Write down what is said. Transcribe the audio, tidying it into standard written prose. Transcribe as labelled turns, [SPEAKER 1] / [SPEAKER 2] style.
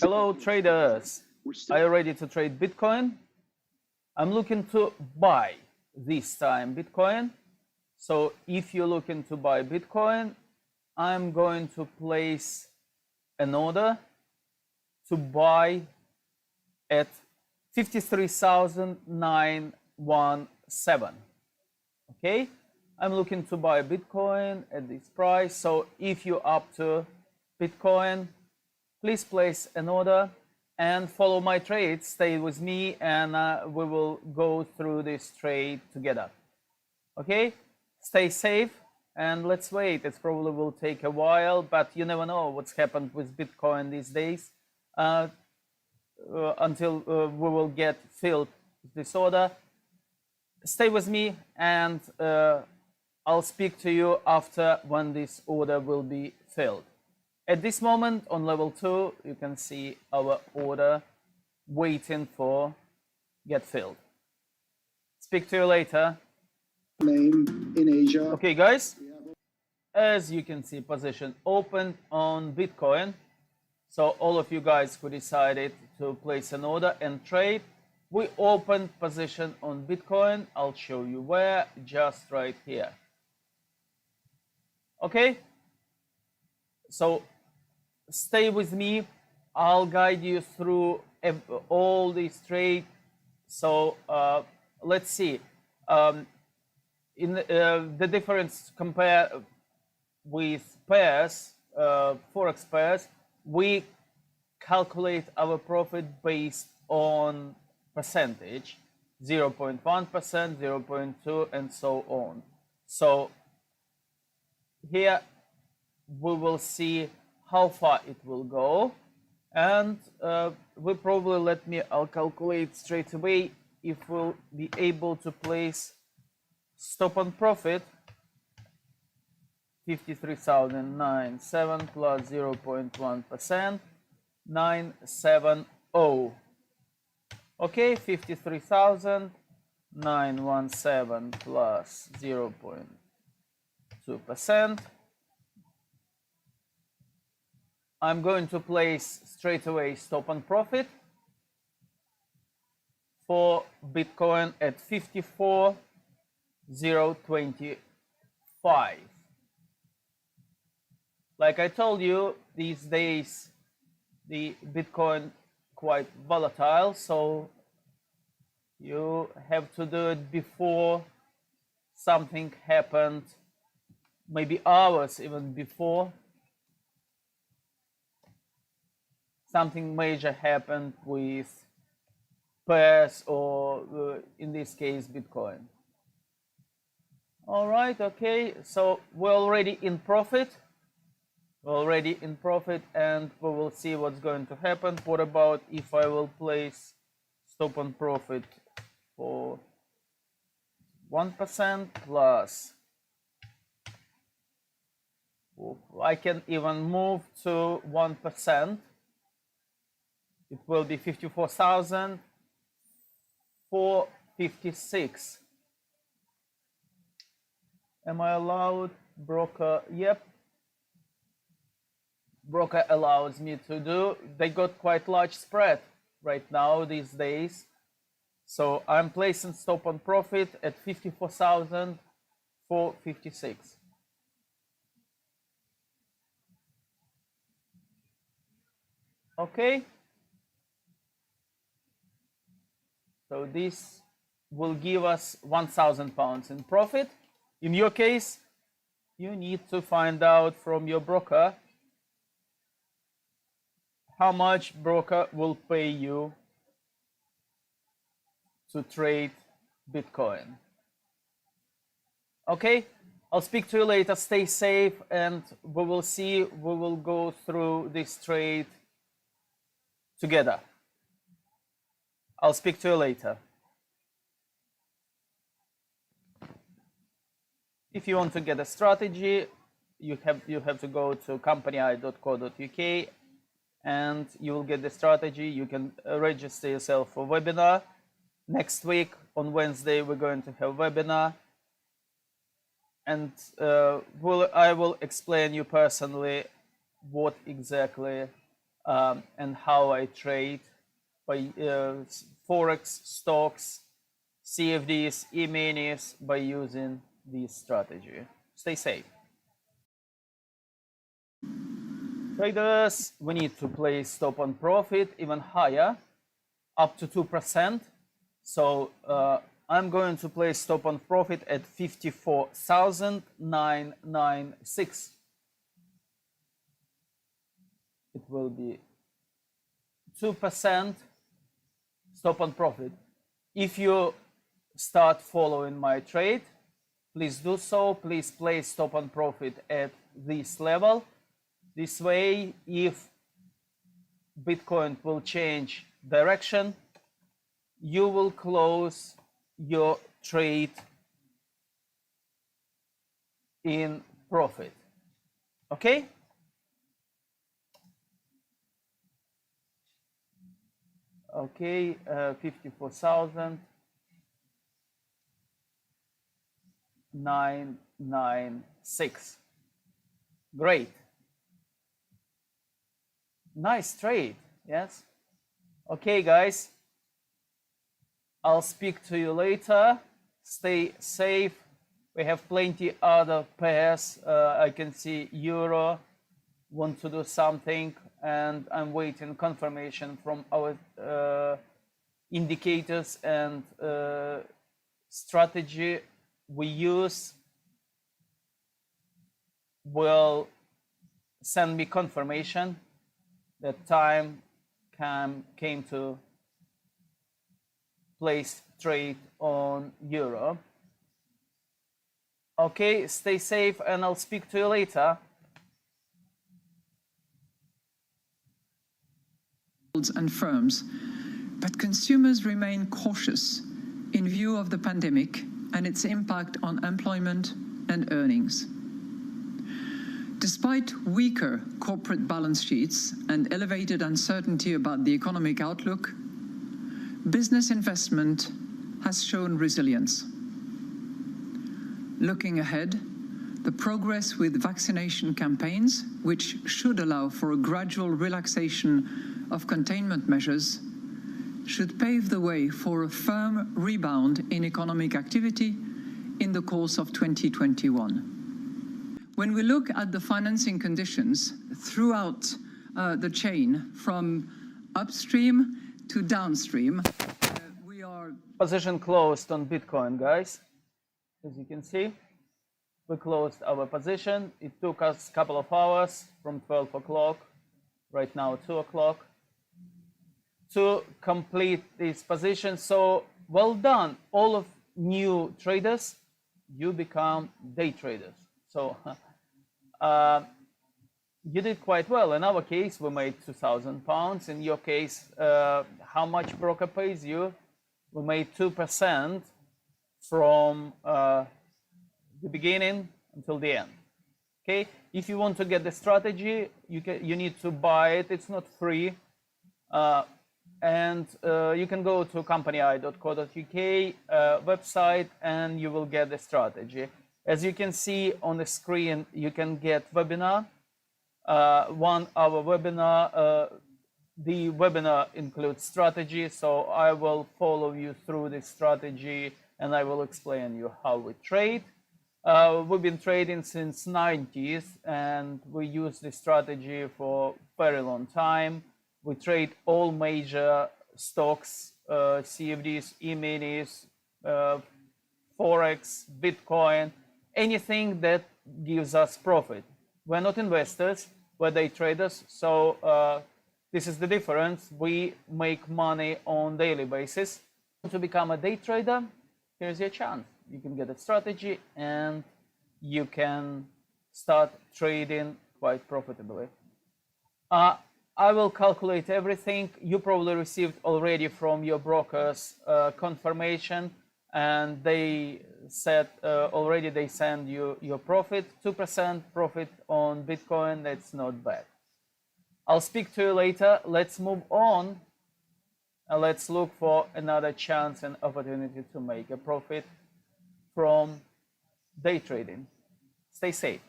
[SPEAKER 1] Hello traders, are you ready to trade Bitcoin? I'm looking to buy this time Bitcoin. So if you're looking to buy Bitcoin, I'm going to place an order to buy at 53,917. Okay, I'm looking to buy Bitcoin at this price. So if you're up to Bitcoin, please place an order and follow my trade. Stay with me and we will go through this trade together. Okay, stay safe and let's wait. It probably will take a while, but you never know what's happened with Bitcoin these days until we will get filled this order. Stay with me and I'll speak to you after when this order will be filled. At this moment on level 2, you can see our order waiting for get filled. Speak to you later.
[SPEAKER 2] Name in Asia.
[SPEAKER 1] Okay, guys, as you can see, position opened on Bitcoin. So all of you guys who decided to place an order and trade, we opened position on Bitcoin. I'll show you where, just right here. Okay, so stay with me. I'll guide you through all these trades. So let's see. In the difference compare with pairs, Forex pairs, we calculate our profit based on percentage, 0.1%, 0.2, and so on. So here we will see how far it will go, and we probably I'll calculate straight away if we'll be able to place stop on profit 53,097 plus 0.1%, 970. Okay, 53,917 plus 0.2%. I'm going to place straight away stop on profit for Bitcoin at 54,025. Like I told you, these days the Bitcoin quite volatile, so you have to do it before something happened, maybe hours even before something major happened with pairs or in this case Bitcoin. All right, okay, so we're already in profit. And we will see what's going to happen. What about if I will place stop on profit for 1% plus, I can even move to 1%. It will be 54,456. Am I allowed? Broker, yep. Broker allows me to do. They got quite large spread right now these days. So I'm placing stop on profit at 54,456. Okay. So this will give us 1,000 pounds in profit. In your case, you need to find out from your broker how much broker will pay you to trade Bitcoin. Okay, I'll speak to you later. Stay safe and we will see, we will go through this trade together. I'll speak to you later. If you want to get a strategy, you have to go to company.co.uk and you will get the strategy. You can register yourself for webinar. Next week on Wednesday we're going to have webinar, and I will explain you personally what exactly and how I trade by Forex, stocks, CFDs, E-minis by using this strategy. Stay safe. Traders, we need to place stop on profit even higher, up to 2%. So I'm going to place stop on profit at 54,996. It will be 2% stop on profit. If you start following my trade, please do so. Please place stop on profit at this level. This way, if Bitcoin will change direction, you will close your trade in profit. Okay? Okay, 54,996. Great. Nice trade, yes? Okay, guys. I'll speak to you later. Stay safe. We have plenty other pairs. I can see Euro want to do something, and I'm waiting confirmation from our indicators and strategy we use will send me confirmation that time came to place trade on Euro. Okay, stay safe, and I'll speak to you later.
[SPEAKER 3] And firms, but consumers remain cautious in view of the pandemic and its impact on employment and earnings. Despite weaker corporate balance sheets and elevated uncertainty about the economic outlook, business investment has shown resilience. Looking ahead, the progress with vaccination campaigns, which should allow for a gradual relaxation of containment measures, should pave the way for a firm rebound in economic activity in the course of 2021. When we look at the financing conditions throughout the chain from upstream to downstream, we are...
[SPEAKER 1] Position closed on Bitcoin, guys. As you can see, we closed our position. It took us a couple of hours from 12 o'clock, right now 2 o'clock, to complete this position. So well done, all of new traders. You become day traders. So you did quite well. In our case, we made £2,000. In your case, how much broker pays you? We made 2% from the beginning until the end. Okay, if you want to get the strategy, you need to buy it. It's not free, and you can go to company.co.uk website and you will get the strategy. As you can see on the screen, you can get webinar, 1 hour webinar. The webinar includes strategy, so I will follow you through this strategy and I will explain you how we trade. We've been trading since 90s and we use this strategy for a very long time. We trade all major stocks, CFDs, E-minis, Forex, Bitcoin, anything that gives us profit. We're not investors, we're day traders, so this is the difference. We make money on daily basis. To become a day trader, here's your chance. You can get a strategy and you can start trading quite profitably. I will calculate everything. You probably received already from your brokers confirmation, and they said already they send you your profit, 2% profit on Bitcoin. That's not bad. I'll speak to you later. Let's move on and let's look for another chance and opportunity to make a profit from day trading. Stay safe.